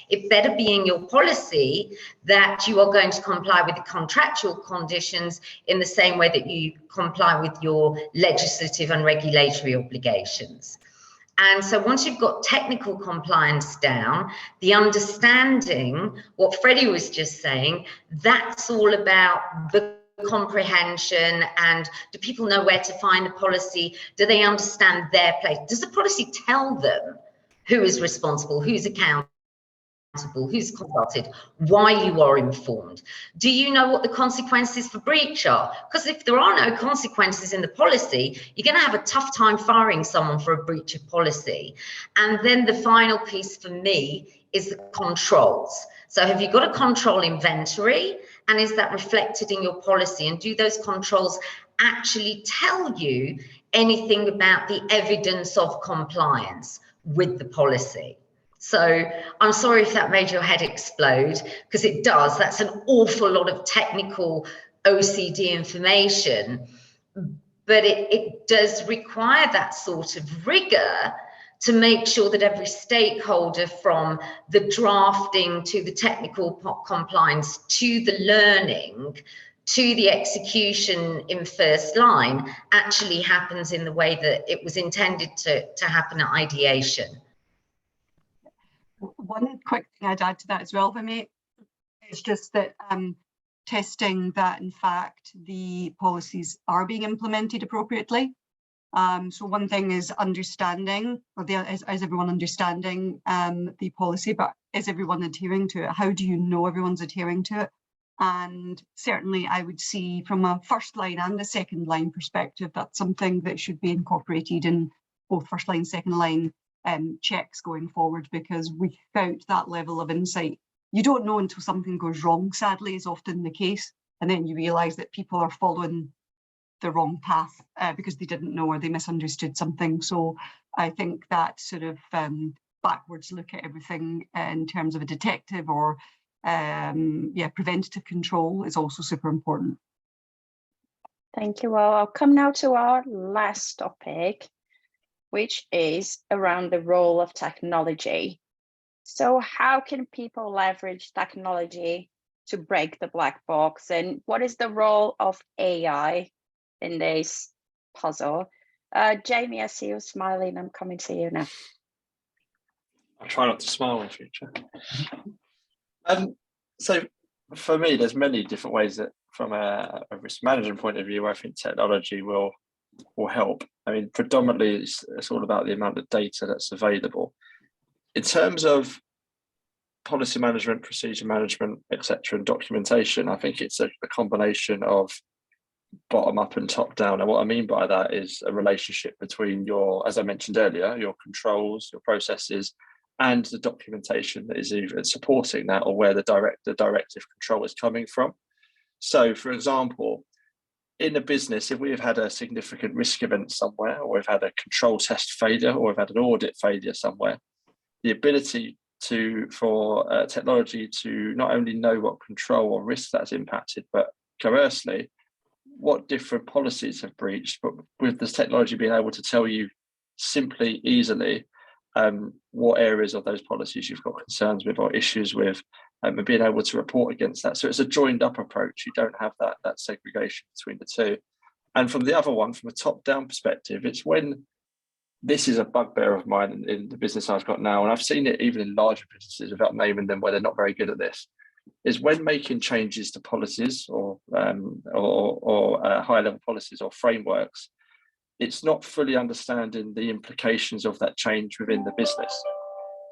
Speaker 4: it better be in your policy that you are going to comply with the contractual conditions in the same way that you comply with your legislative and regulatory obligations. And so once you've got technical compliance down, the understanding, what Freddie was just saying, that's all about the comprehension. And do people know where to find the policy? Do they understand their place? Does the policy tell them who is responsible, who's accountable, who's consulted, why you are informed? Do you know what the consequences for breach are? Because if there are no consequences in the policy, you're going to have a tough time firing someone for a breach of policy. And then the final piece for me is the controls. So have you got a control inventory? And is that reflected in your policy? And do those controls actually tell you anything about the evidence of compliance with the policy? So I'm sorry if that made your head explode, because it does. That's an awful lot of technical OCD information, but it does require that sort of rigor to make sure that every stakeholder, from the drafting to the technical compliance to the learning to the execution in first line, actually happens in the way that it was intended to happen at ideation.
Speaker 3: One quick thing I'd add to that as well, for me, it's just that testing that in fact the policies are being implemented appropriately. So one thing is understanding, or is everyone understanding the policy, but is everyone adhering to it? How do you know everyone's adhering to it? And certainly I would see from a first line and a second line perspective, that's something that should be incorporated in both first line, second line checks going forward, because without that level of insight, you don't know until something goes wrong, sadly, is often the case. And then you realise that people are following the wrong path because they didn't know or they misunderstood something. So I think that sort of backwards look at everything in terms of a detective or preventative control is also super important.
Speaker 2: Thank you all. I'll come now to our last topic, which is around the role of technology. So how can people leverage technology to break the black box? And what is the role of AI in this puzzle? Jamie, I see you smiling. I'm coming to you now.
Speaker 7: I'll try not to smile in future. So for me, there's many different ways that from a risk management point of view, I think technology will help. I mean, predominantly it's all about the amount of data that's available. In terms of policy management, procedure management, etc., and documentation, I think it's a combination of bottom up and top down. And what I mean by that is a relationship between your, as I mentioned earlier, your controls, your processes, and the documentation that is either supporting that or where the directive control is coming from. So, for example, in a business, if we have had a significant risk event somewhere, or we've had a control test failure, or we've had an audit failure somewhere, the ability for technology to not only know what control or risk that's impacted, but conversely, what different policies have breached, but with this technology being able to tell you simply, easily, what areas of those policies you've got concerns with or issues with, and being able to report against that. So it's a joined up approach. You don't have that segregation between the two. And from the other one, from a top down perspective, it's when this is a bugbear of mine in the business I've got now, and I've seen it even in larger businesses without naming them where they're not very good at this, is when making changes to policies or higher level policies or frameworks, it's not fully understanding the implications of that change within the business.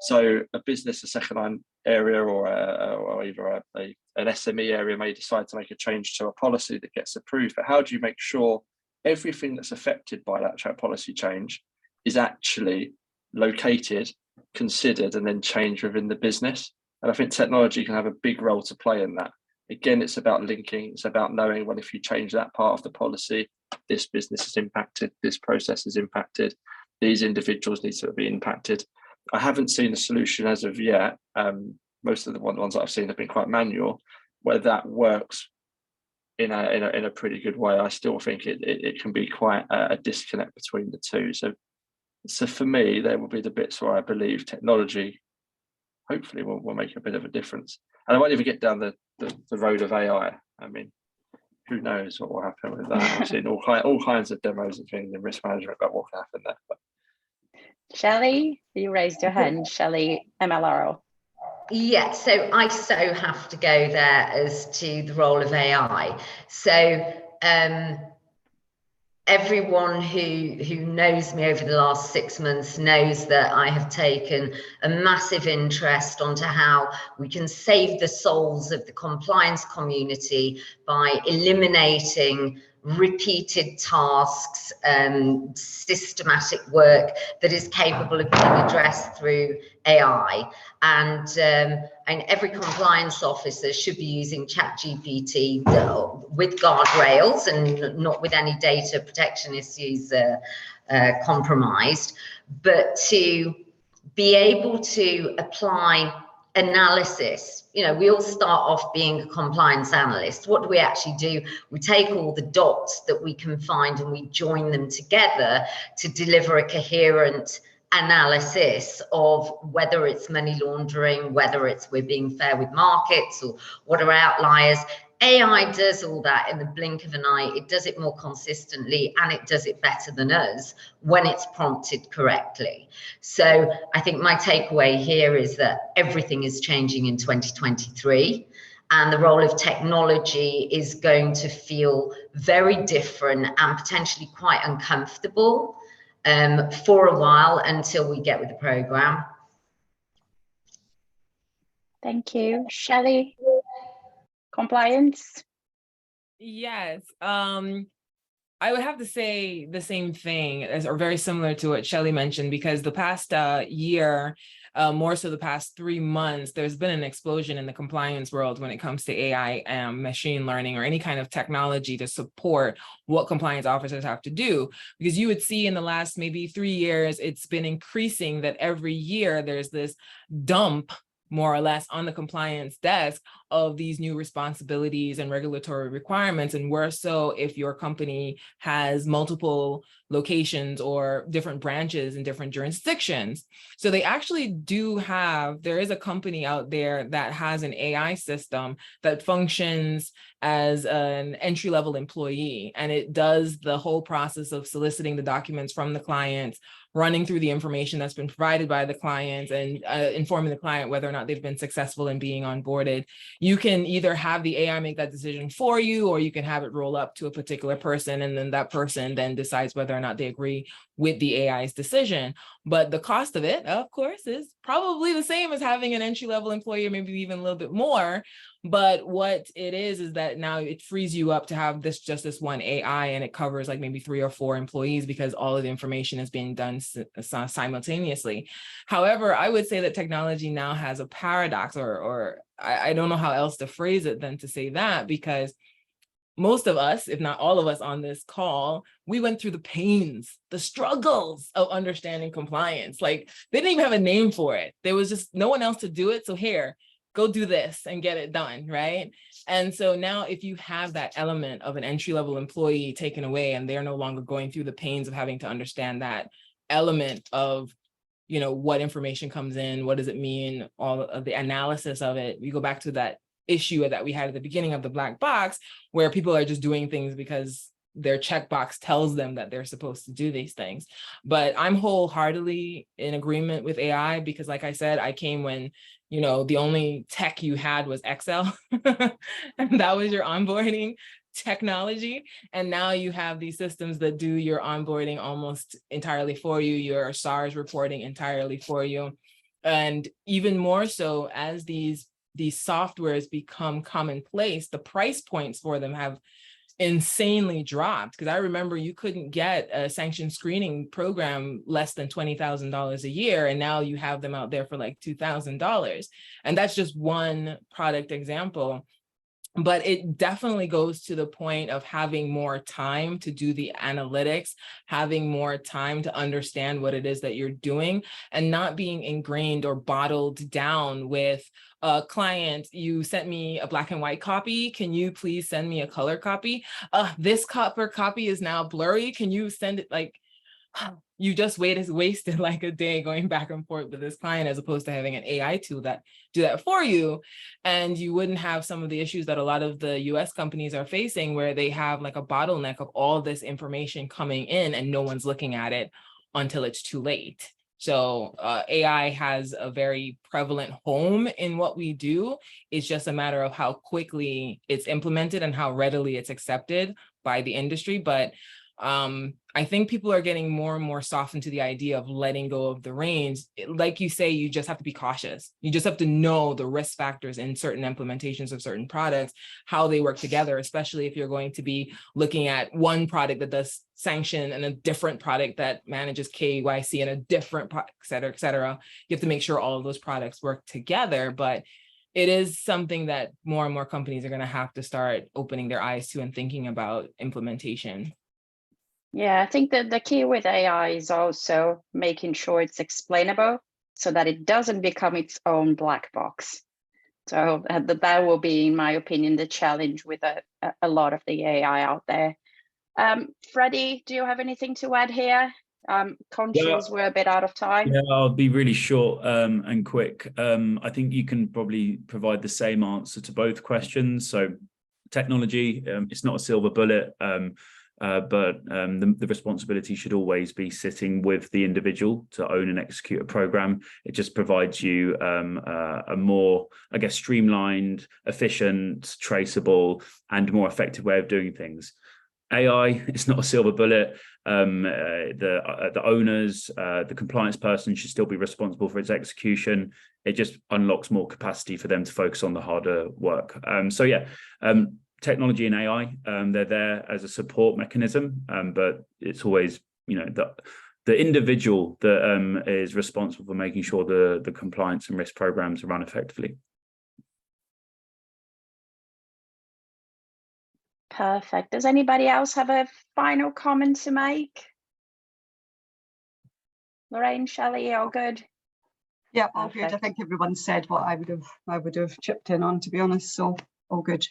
Speaker 7: So a business, a second line area or either an SME area may decide to make a change to a policy that gets approved, but how do you make sure everything that's affected by that policy change is actually located, considered, and then changed within the business? And I think technology can have a big role to play in that. Again, it's about linking, it's about knowing, well, if you change that part of the policy, this business is impacted, this process is impacted, these individuals need to be impacted. I haven't seen a solution as of yet. Most of the ones that I've seen have been quite manual, where that works in a pretty good way. I still think it can be quite a disconnect between the two. So for me, there will be the bits where I believe technology hopefully will make a bit of a difference. And I won't even get down the road of AI. I mean, who knows what will happen with that? I've seen all kinds of demos and things in risk management about what can happen there. But.
Speaker 2: Shelley, you raised your hand. Shelley, MLRO.
Speaker 4: Yeah, so I have to go there as to the role of AI. So everyone who knows me over the last 6 months knows that I have taken a massive interest onto how we can save the souls of the compliance community by eliminating repeated tasks, systematic work that is capable of being addressed through AI. And every compliance officer should be using ChatGPT with guardrails and not with any data protection issues compromised, but to be able to apply analysis. You know, we all start off being a compliance analyst. What do we actually do? We take all the dots that we can find and we join them together to deliver a coherent analysis of whether it's money laundering, whether it's we're being fair with markets, or what are outliers. AI does all that in the blink of an eye. It does it more consistently and it does it better than us when it's prompted correctly. So I think my takeaway here is that everything is changing in 2023 and the role of technology is going to feel very different and potentially quite uncomfortable for a while until we get with the program.
Speaker 2: Thank you. Shelley? Compliance?
Speaker 5: Yes, I would have to say the same thing or very similar to what Shelley mentioned, because the past year, more so the past 3 months, there's been an explosion in the compliance world when it comes to AI and machine learning or any kind of technology to support what compliance officers have to do. Because you would see in the last maybe 3 years, it's been increasing that every year there's this dump more or less on the compliance desk of these new responsibilities and regulatory requirements. And worse so if your company has multiple locations or different branches in different jurisdictions. So they actually do have, there is a company out there that has an AI system that functions as an entry-level employee. And it does the whole process of soliciting the documents from the clients, running through the information that's been provided by the clients and informing the client whether or not they've been successful in being onboarded. You can either have the AI make that decision for you, or you can have it roll up to a particular person, and then that person then decides whether or not they agree with the AI's decision. But the cost of it, of course, is probably the same as having an entry-level employee, or maybe even a little bit more. But what it is that now it frees you up to have just this one AI, and it covers like maybe 3 or 4 employees because all of the information is being done simultaneously. However, I would say that technology now has a paradox, or I don't know how else to phrase it than to say that, because most of us, if not all of us on this call, we went through the pains, the struggles of understanding compliance. Like, they didn't even have a name for it. There was just no one else to do it. So here, go do this and get it done, right? And so now if you have that element of an entry-level employee taken away and they're no longer going through the pains of having to understand that element of, you know, what information comes in, what does it mean, all of the analysis of it. We go back to that issue that we had at the beginning of the black box, where people are just doing things because their checkbox tells them that they're supposed to do these things. But I'm wholeheartedly in agreement with AI because, like I said, I came when, you know, the only tech you had was Excel and that was your onboarding technology. And now you have these systems that do your onboarding almost entirely for you, your SARS reporting entirely for you. And even more so as these softwares become commonplace, the price points for them have insanely dropped. Because I remember you couldn't get a sanction screening program less than $20,000 a year, and now you have them out there for like $2,000. And that's just one product example. But it definitely goes to the point of having more time to do the analytics, having more time to understand what it is that you're doing, and not being ingrained or bottled down with a client, you sent me a black and white copy. Can you please send me a color copy? This color copy is now blurry. Can you send it? Like, you just wasted like a day going back and forth with this client, as opposed to having an AI tool that do that for you. And you wouldn't have some of the issues that a lot of the US companies are facing, where they have like a bottleneck of all this information coming in and no one's looking at it until it's too late. So AI has a very prevalent home in what we do. It's just a matter of how quickly it's implemented and how readily it's accepted by the industry. But I think people are getting more and more softened to the idea of letting go of the reins. Like you say, you just have to be cautious. You just have to know the risk factors in certain implementations of certain products, how they work together, especially if you're going to be looking at one product that does sanction and a different product that manages KYC and a different product, et cetera, et cetera. You have to make sure all of those products work together. But it is something that more and more companies are going to have to start opening their eyes to and thinking about implementation.
Speaker 2: Yeah, I think that the key with AI is also making sure it's explainable so that it doesn't become its own black box. So that will be, in my opinion, the challenge with a lot of the AI out there. Freddie, do you have anything to add here? Conscious we're a bit out of time.
Speaker 6: Yeah, I'll be really short and quick. I think you can probably provide the same answer to both questions. So technology, it's not a silver bullet. But the responsibility should always be sitting with the individual to own and execute a program. It just provides you a more, I guess, streamlined, efficient, traceable, and more effective way of doing things. AI, it's not a silver bullet. The owners, the compliance person should still be responsible for its execution. It just unlocks more capacity for them to focus on the harder work. Technology and AI, they're there as a support mechanism, but it's always, you know, the individual that is responsible for making sure the compliance and risk programs are run effectively.
Speaker 2: Perfect. Does anybody else have a final comment to make? Lorraine, Shelley, all good?
Speaker 3: Yeah, all good. I think everyone said what I would have chipped in on, to be honest. So all good.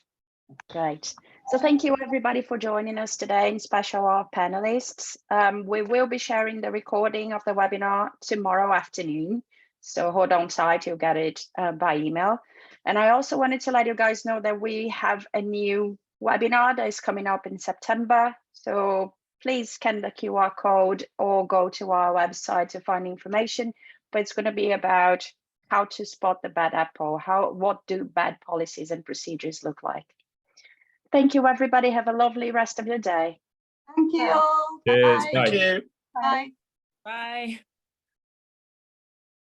Speaker 2: Great. So thank you everybody for joining us today, and special our panelists. We will be sharing the recording of the webinar tomorrow afternoon. So hold on tight, you'll get it by email. And I also wanted to let you guys know that we have a new webinar that is coming up in September. So please scan the QR code or go to our website to find information. But it's going to be about how to spot the bad apple, what do bad policies and procedures look like. Thank you, everybody. Have a lovely rest of your day.
Speaker 3: Thank you all.
Speaker 6: Cheers.
Speaker 3: Bye.
Speaker 7: Thank you.
Speaker 3: Bye.
Speaker 5: Bye.